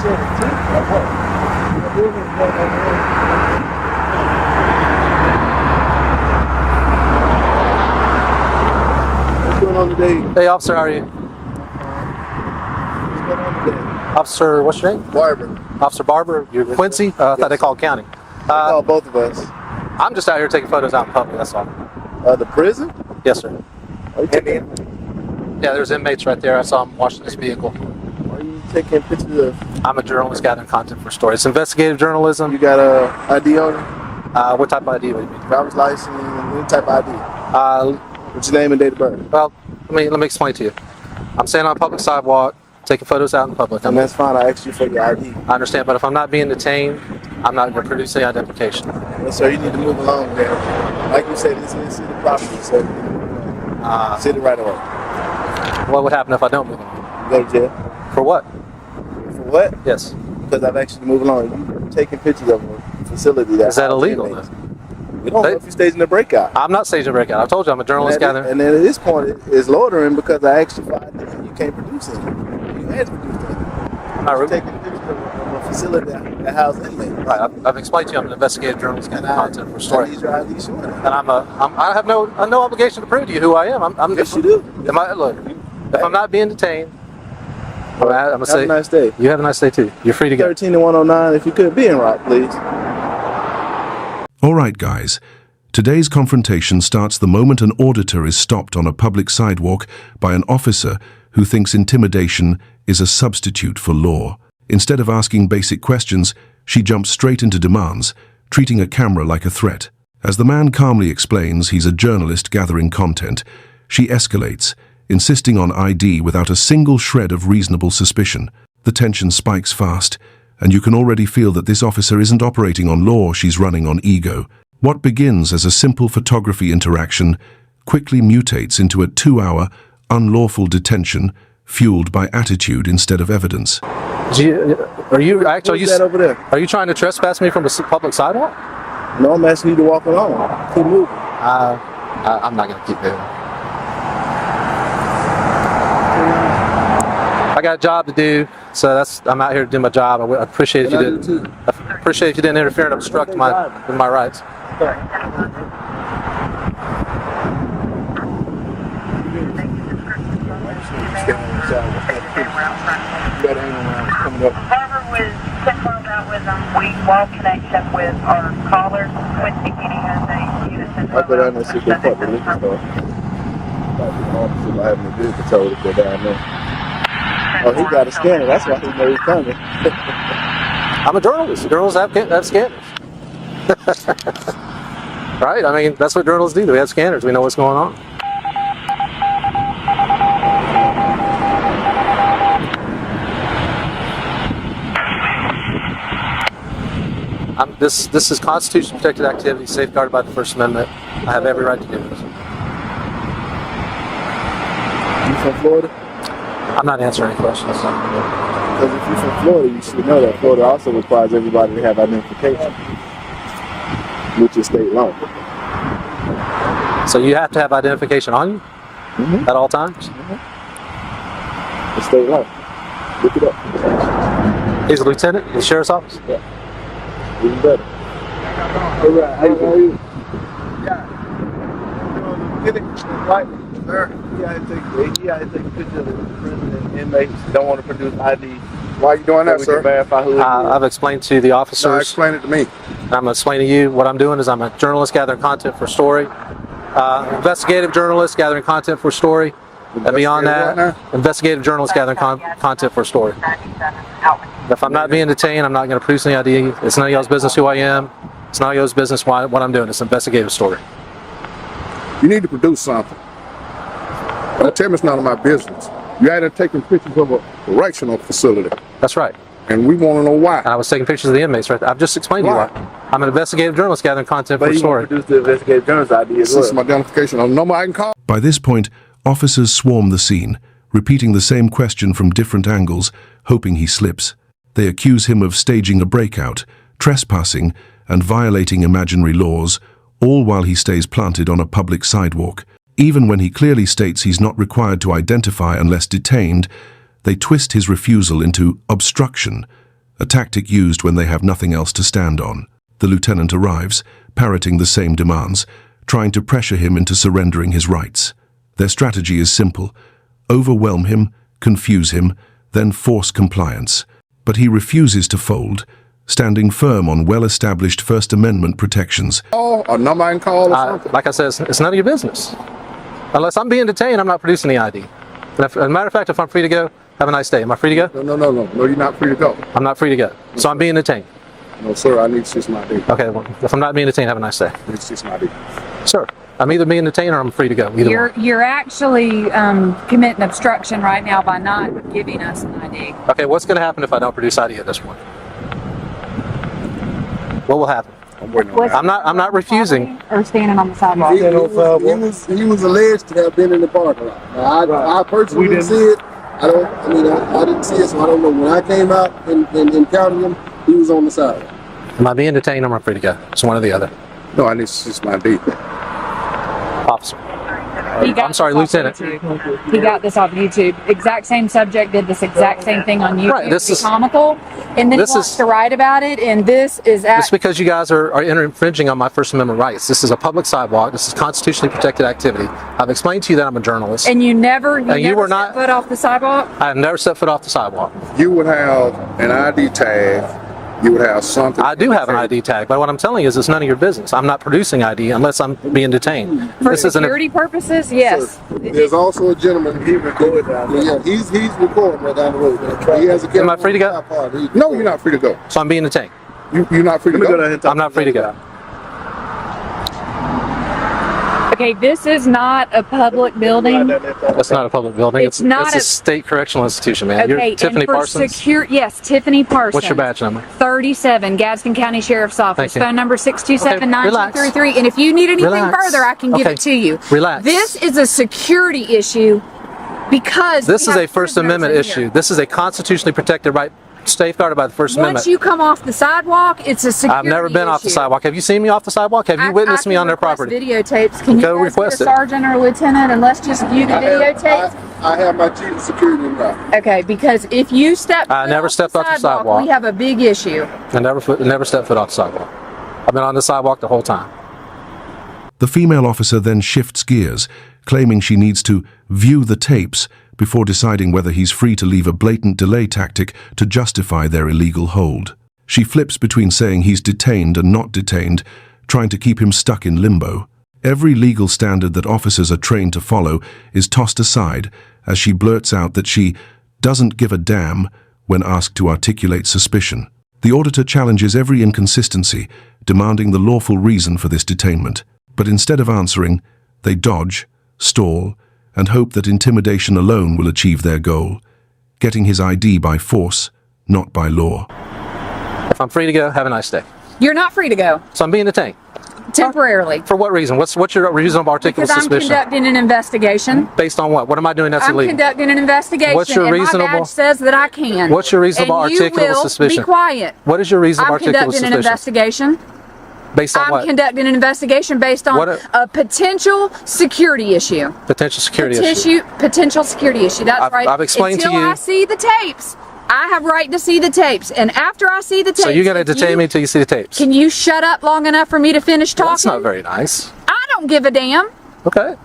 What's going on today? Hey, officer, how are you? What's going on today? Officer, what's your name? Barber. Officer Barber. You're Quincy? I thought they called county. They call both of us. I'm just out here taking photos out in public, that's all. The prison? Yes, sir. Are you taking, Yeah, there's inmates right there. I saw them washing this vehicle. are you taking pictures of? I'm a journalist gathering content for stories. It's investigative journalism. You got a ID on you? What type of ID would you mean? Driver's license, any type of ID? What's your name and date of birth? Well, let me explain to you. I'm standing on a public sidewalk, taking photos out in public. And that's fine. I asked you for your ID. I understand, but if I'm not being detained, I'm not going to produce any identification. Well, sir, you need to move along there. Like you said, this is city property, so you need to move along. City right away. What would happen if I don't move along? You go to jail. For what? For what? Yes. Because I've asked you to move along. You're taking pictures of a facility that. Is that illegal? We don't know if you're staging a breakout. I'm not staging a breakout. I told you I'm a journalist gathering. And then at this point, it's loitering because I asked you for ID and you can't produce it. You had to produce it. You're taking pictures of a facility that houses inmates. Right. I've explained to you I'm an investigative journalist gathering content for story. I need your ID showing that. And I have no obligation to prove to you who I am. Yes, you do. Look, if I'm not being detained, I'm gonna say. Have a nice day. You have a nice day too. You're free to go. 13 and 109. If you could be in right, please. All right, guys. Today's confrontation starts the moment an auditor is stopped on a public sidewalk by an officer who thinks intimidation is a substitute for law. Instead of asking basic questions, she jumps straight into demands, treating a camera like a threat. As the man calmly explains he's a journalist gathering content, she escalates, insisting on ID without a single shred of reasonable suspicion. The tension spikes fast, and you can already feel that this officer isn't operating on law, she's running on ego. What begins as a simple photography interaction quickly mutates into a 2-hour, unlawful detention fueled by attitude instead of evidence. Are you trying to trespass me from a public sidewalk? No, I'm asking you to walk along. Keep moving. I'm not going to keep moving. I got a job to do, so I'm out here to do my job. I appreciate if you didn't. I appreciate if you didn't interfere and obstruct my rights. However, was confirmed out with we lost connection with our caller. Quincy Kitty has a unison. I'll go down there and see if they put the liquor store. I have no good control to go down there. Oh, he got a scanner. That's why he knows he's coming. I'm a journalist. Journalists have scanners. Right? I mean, that's what journalists do. We have scanners. We know what's going on. This is constitutionally protected activity safeguarded by the First Amendment. I have every right to do this. You from Florida? I'm not answering any questions. Because if you're from Florida, you should know that Florida also requires everybody to have identification, which is state law. So you have to have identification on you at all times? It's state law. Look it up. He's a lieutenant in the sheriff's office? Yeah. Even better. All right, how are you? Yeah. Get it right, sir. He had to take a picture of the prison and inmates don't want to produce ID. Why are you doing that, we sir? can verify who it is. I've explained to the officers. No, explain it to me. I'm going to explain to you what I'm doing is I'm a journalist gathering content for story. Investigative journalist gathering content for story. And beyond that, investigative journalist gathering content for story. If I'm not being detained, I'm not going to produce any ID. It's none of y'all's business who I am. It's none of y'all's business what I'm doing. It's an investigative story. You need to produce something. Don't tell me it's none of my business. You had to taking pictures of a correctional facility. That's right. And we want to know why. And I was taking pictures of the inmates right there. I've just explained to you why. I'm an investigative journalist gathering content for story. But you produce the investigative journalist ID as This well. is my identification. A number I can call. By this point, officers swarm the scene, repeating the same question from different angles, hoping he slips. They accuse him of staging a breakout, trespassing, and violating imaginary laws, all while he stays planted on a public sidewalk. Even when he clearly states he's not required to identify unless detained, they twist his refusal into obstruction, a tactic used when they have nothing else to stand on. The lieutenant arrives, parroting the same demands, trying to pressure him into surrendering his rights. Their strategy is simple: overwhelm him, confuse him, then force compliance. But he refuses to fold, standing firm on well-established First Amendment protections. A number I can call or something? Like I said, it's none of your business. Unless I'm being detained, I'm not producing the ID. And as a matter of fact, if I'm free to go, have a nice day. Am I free to go? No, you're not free to go. I'm not free to go. So I'm being detained. No, sir, I need to see my ID. Okay, well, if I'm not being detained, have a nice day. I need to see my ID. Sir, I'm either being detained or I'm free to go. Either one. You're actually committing obstruction right now by not giving us an ID. Okay, what's going to happen if I don't produce ID at this point? What will happen? I'm waiting on that. I'm not refusing. Or standing on the sidewalk. He was alleged to have been in the parking lot. Now, I personally didn't see it. I didn't see it, so I don't know. When I came out and encountered him, he was on the side. Am I being detained or am I free to go? It's one or the other. No, I need to see my ID. Officer. I'm sorry, Lieutenant. He got this off YouTube. Exact same subject, did this exact same thing on YouTube. Right, this is comical. And then he wants to write about it, and this is It's because you guys are infringing on my First Amendment rights. This is a public sidewalk. This is constitutionally protected activity. I've explained to you that I'm a journalist. And you never were stepped foot off the sidewalk? I have never set foot off the sidewalk. You would have an ID tag. You would have something. I do have an ID tag, but what I'm telling you is it's none of your business. I'm not producing ID unless I'm being detained. For security purposes, yes. There's also a gentleman, he recorded down there. Yeah, he's recording right down the road. He has a camera. Am I free to go? No, you're not free to go. So I'm being detained. You're not free to go. I'm not free to go. Okay, this is not a public building. That's not a public building. It's not a state correctional institution, man. Okay, You're Tiffany and for Parsons. Yes, Tiffany Parsons. What's your badge number? 37, Gadsden County Sheriff's Office. Thank you. Phone number 627-9233. Relax. And if you need anything Relax. further, I can give Okay. it to you. Relax. This is a security issue because This we is have a First prisoners Amendment in issue. here. This is a constitutionally protected right, safeguarded by the First Once Amendment. you come off the sidewalk, it's a security I've never been off the issue. sidewalk. Have you seen me off the sidewalk? Have you witnessed me on their property? Videotapes. Can Go you guys request get it. a sergeant or a lieutenant and let's just view the videotapes? I have my chief of security now. Okay, because if you step I never stepped off the sidewalk. we have a big issue. I never stepped foot off the sidewalk. I've been on the sidewalk the whole time. The female officer then shifts gears, claiming she needs to view the tapes before deciding whether he's free to leave a blatant delay tactic to justify their illegal hold. She flips between saying he's detained and not detained, trying to keep him stuck in limbo. Every legal standard that officers are trained to follow is tossed aside as she blurts out that she doesn't give a damn when asked to articulate suspicion. The auditor challenges every inconsistency, demanding the lawful reason for this detainment. But instead of answering, they dodge, stall, and hope that intimidation alone will achieve their goal, getting his ID by force, not by law. If I'm free to go, have a nice day. You're not free to go. So I'm being detained. Temporarily. For what reason? What's your reasonable articulable Because I'm suspicion? conducting an investigation. Based on what? What am I doing that's I'm illegal? conducting an investigation. What's your and reasonable- my badge says that I can. What's your reasonable and you articulable will suspicion? Be quiet. What is your reasonable I'm articulable conducting suspicion? an investigation. Based on I'm what? conducting an investigation based on a potential security issue. Potential security issue. Potential security issue. That's right. I've explained to Until you. I see the tapes, I have right to see the tapes. And after I see the tapes, So you're going to detain me until you see the tapes? Can you shut up long enough for me to finish talking? That's not very nice. I don't give a damn. Okay.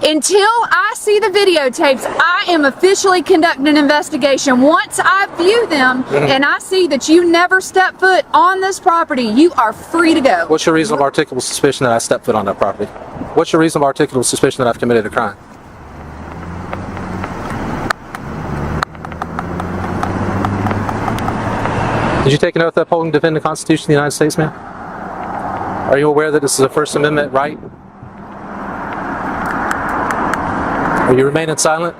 Until I see the videotapes, I am officially conducting an investigation. Once I view them and I see that you never step foot on this property, you are free to go. What's your reasonable articulable suspicion that I stepped foot on that property? What's your reasonable articulable suspicion that I've committed a crime? Did you take an oath to uphold and defend the Constitution of the United States, ma'am? Are you aware that this is a First Amendment right? Are you remaining silent?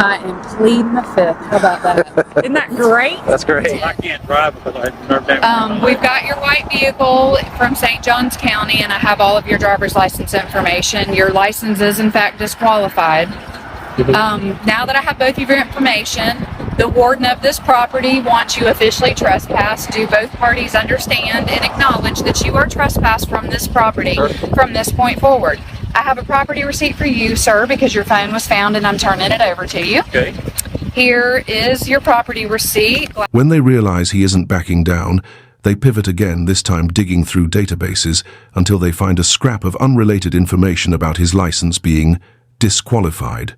I am pleading the fifth. How about that? Isn't that great? That's great. I can't drive because I've never been. We've got your white vehicle from St. Johns County, and I have all of your driver's license information. Your license is, in fact, disqualified. Now that I have both of your information, the warden of this property wants you officially trespassed. Do both parties understand and acknowledge that you are trespassed from this property from this point forward? I have a property receipt for you, sir, because your phone was found and I'm turning it over to you. Okay. Here is your property receipt. When they realize he isn't backing down, they pivot again, this time digging through databases until they find a scrap of unrelated information about his license being disqualified.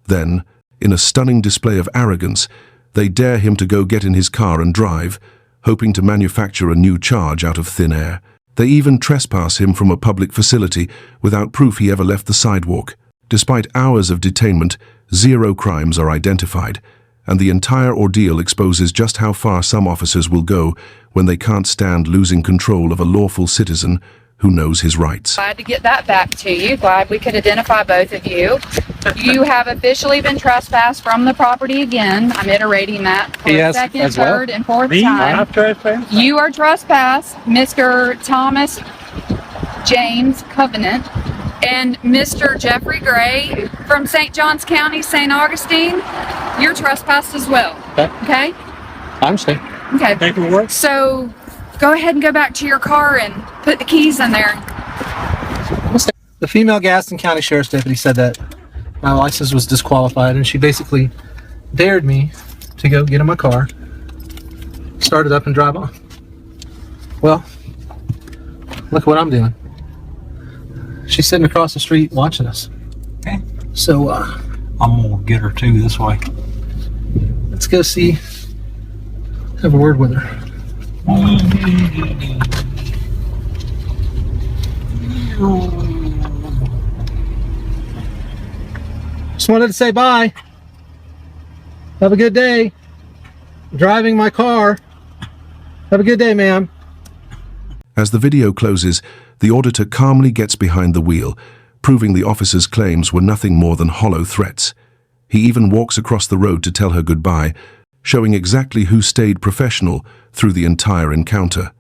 Then, in a stunning display of arrogance, they dare him to go get in his car and drive, hoping to manufacture a new charge out of thin air. They even trespass him from a public facility without proof he ever left the sidewalk. Despite hours of detainment, 0 crimes are identified, and the entire ordeal exposes just how far some officers will go when they can't stand losing control of a lawful citizen who knows his rights. Glad to get that back to you. Glad we could identify both of you. You have officially been trespassed from the property again. I'm iterating that for the second, third, and fourth Me? time. I've trespassed? You are trespassed, Mr. Thomas James Covenant and Mr. Jeffrey Gray from St. Johns County, St. Augustine. You're trespassed as well. Okay? I understand. Okay. Paperwork? So go ahead and go back to your car and put the keys in there. The female Gaston County Sheriff's deputy said that my license was disqualified, and she basically dared me to go get in my car, start it up, and drive off. Well, look what I'm doing. She's sitting across the street watching us. Okay. So, I'm gonna get her too this way. let's go see, have a word with her. Just wanted to say bye. Have a good day. Driving my car. Have a good day, ma'am. As the video closes, the auditor calmly gets behind the wheel, proving the officer's claims were nothing more than hollow threats. He even walks across the road to tell her goodbye, showing exactly who stayed professional through the entire encounter.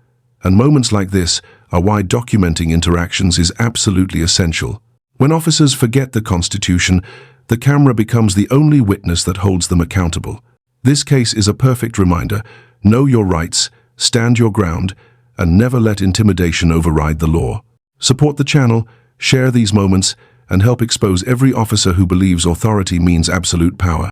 And moments like this are why documenting interactions is absolutely essential. When officers forget the Constitution, the camera becomes the only witness that holds them accountable. This case is a perfect reminder: know your rights, stand your ground, and never let intimidation override the law. Support the channel, share these moments, and help expose every officer who believes authority means absolute power.